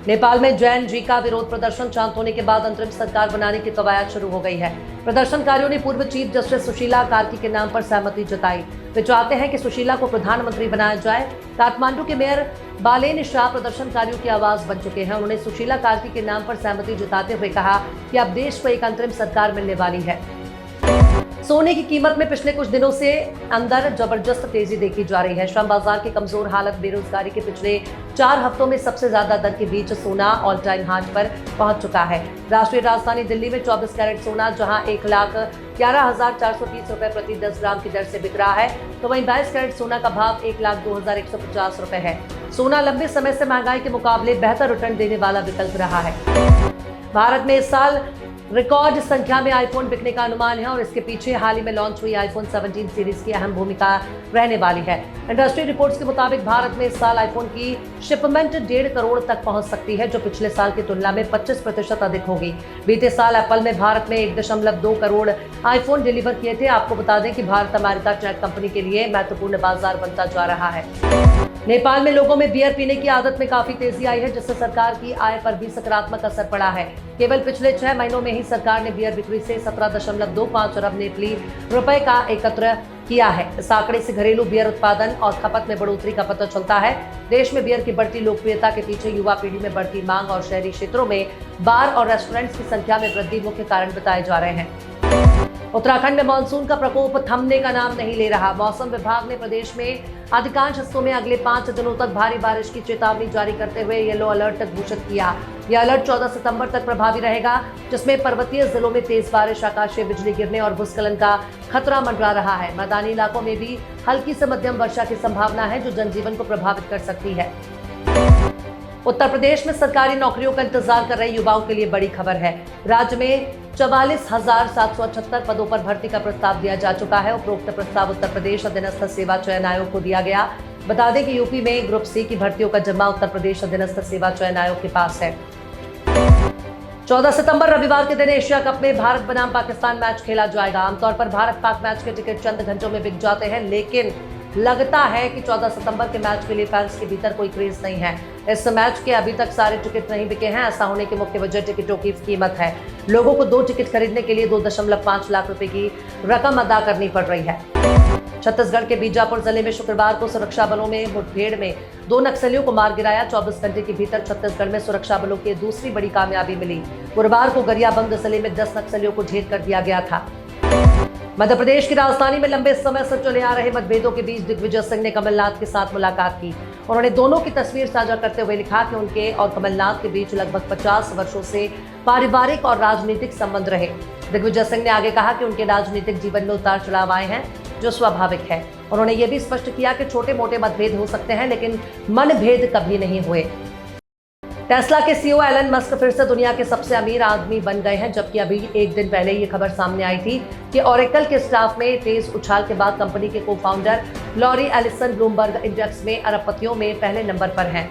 नेपाल में जैन जी का विरोध प्रदर्शन शांत होने के बाद अंतरिम सरकार बनाने की कवायद शुरू हो गई है। प्रदर्शनकारियों ने पूर्व चीफ जस्टिस सुशीला कार्की के नाम पर सहमति जताई। वे चाहते हैं कि सुशीला को प्रधानमंत्री बनाया जाए। काठमांडू के मेयर बालेन शाह प्रदर्शनकारियों की आवाज बन चुके हैं। उन्होंने सुशीला कार्की के नाम पर सहमति जताते हुए कहा कि अब देश को एक अंतरिम सरकार मिलने वाली है। सोने की कीमत में पिछले कुछ दिनों से अंदर जबरदस्त तेजी देखी जा रही है। श्रम बाजार की कमजोर हालत, बेरोजगारी के पिछले 4 हफ्तों में सबसे ज्यादा दर के बीच सोना ऑल टाइम हाई पर पहुंच चुका है। राष्ट्रीय राजधानी दिल्ली में 24 कैरेट सोना जहां 1,11,430 रुपए प्रति 10 ग्राम की दर से बिक रहा है, तो वहीं 22 कैरेट सोना का भाव 1,02,150 रुपए है। सोना लंबे समय से महंगाई के मुकाबले बेहतर रिटर्न देने वाला विकल्प रहा है। भारत में इस साल रिकॉर्ड संख्या में आईफोन बिकने का अनुमान है और इसके पीछे हाल ही में लॉन्च हुई आईफोन 17 सीरीज की अहम भूमिका रहने वाली है। इंडस्ट्री रिपोर्ट्स के मुताबिक भारत में इस साल आईफोन की शिपमेंट 1.5 करोड़ तक पहुंच सकती है, जो पिछले साल की तुलना में 25% अधिक होगी। बीते साल एप्पल में भारत में 1.2 करोड़ आईफोन डिलीवर किए थे। आपको बता दें कि भारत अमेरिका टेक कंपनी के लिए महत्वपूर्ण बाजार बनता जा रहा है। नेपाल में लोगों में बियर पीने की आदत में काफी तेजी आई है, जिससे सरकार की आय पर भी सकारात्मक असर पड़ा है। केवल पिछले 6 महीनों में ही सरकार ने बियर बिक्री से 17.25 अरब नेपाली रुपए का एकत्र किया है। इस आंकड़े से घरेलू बियर उत्पादन और खपत में बढ़ोतरी का पता चलता है। देश में बियर की बढ़ती लोकप्रियता के पीछे युवा पीढ़ी में बढ़ती मांग और शहरी क्षेत्रों में बार और रेस्टोरेंट्स की संख्या में वृद्धि मुख्य कारण बताए जा रहे हैं। उत्तराखंड में मानसून का प्रकोप थमने का नाम नहीं ले रहा। मौसम विभाग ने प्रदेश में अधिकांश हिस्सों में अगले 5 दिनों तक भारी बारिश की चेतावनी जारी करते हुए येलो अलर्ट तक घोषित किया। यह अलर्ट 14 सितंबर तक प्रभावी रहेगा, जिसमें पर्वतीय जिलों में तेज बारिश, आकाशीय बिजली गिरने और भूस्खलन का खतरा मंडरा रहा है। मैदानी इलाकों में भी हल्की से मध्यम वर्षा की संभावना है, जो जनजीवन को प्रभावित कर सकती है। उत्तर प्रदेश में सरकारी नौकरियों का इंतजार कर रहे युवाओं के लिए बड़ी खबर है। राज्य में 44,778 पदों पर भर्ती का प्रस्ताव दिया जा चुका है। उपरोक्त प्रस्ताव उत्तर प्रदेश अधीनस्थ सेवा चयन आयोग को दिया गया। बता दें कि यूपी में ग्रुप सी की भर्तियों का जिम्मा उत्तर प्रदेश अधीनस्थ सेवा चयन आयोग के पास है। 14 सितंबर रविवार के दिन एशिया कप में भारत बनाम पाकिस्तान मैच खेला जाएगा। आमतौर पर भारत पाक मैच के टिकट चंद घंटों में बिक जाते हैं, लेकिन लगता है कि 14 सितंबर के मैच के लिए फैंस के भीतर कोई क्रेज नहीं है। इस मैच के अभी तक सारे टिकट नहीं बिके हैं। ऐसा होने की मुख्य वजह टिकटों की कीमत है। लोगों को 2 टिकट खरीदने के लिए 2.5 लाख रुपए की रकम अदा करनी पड़ रही है। छत्तीसगढ़ के बीजापुर जिले में शुक्रवार को सुरक्षा बलों में मुठभेड़ में 2 नक्सलियों को मार गिराया। 24 घंटे के भीतर छत्तीसगढ़ में सुरक्षा बलों की दूसरी बड़ी कामयाबी मिली। गुरुवार को गरियाबंद जिले में 10 नक्सलियों को ढेर कर दिया गया था। मध्य प्रदेश की राजधानी में लंबे समय से चले आ रहे मतभेदों के बीच दिग्विजय सिंह ने कमलनाथ के साथ मुलाकात की। उन्होंने दोनों की तस्वीर साझा करते हुए लिखा कि उनके और कमलनाथ के बीच लगभग 50 वर्षों से पारिवारिक और राजनीतिक संबंध रहे। दिग्विजय सिंह ने आगे कहा कि उनके राजनीतिक जीवन में उतार चढ़ाव आए हैं, जो स्वाभाविक है। उन्होंने ये भी स्पष्ट किया कि छोटे मोटे मतभेद हो सकते हैं, लेकिन मनभेद कभी नहीं हुए। टेस्ला के सीईओ एलन मस्क फिर से दुनिया के सबसे अमीर आदमी बन गए हैं, जबकि अभी एक दिन पहले ये खबर सामने आई थी कि ओरेकल के स्टाफ में तेज उछाल के बाद कंपनी के को founder Larry Ellison Bloomberg index में अरबपतियों में पहले नंबर पर हैं।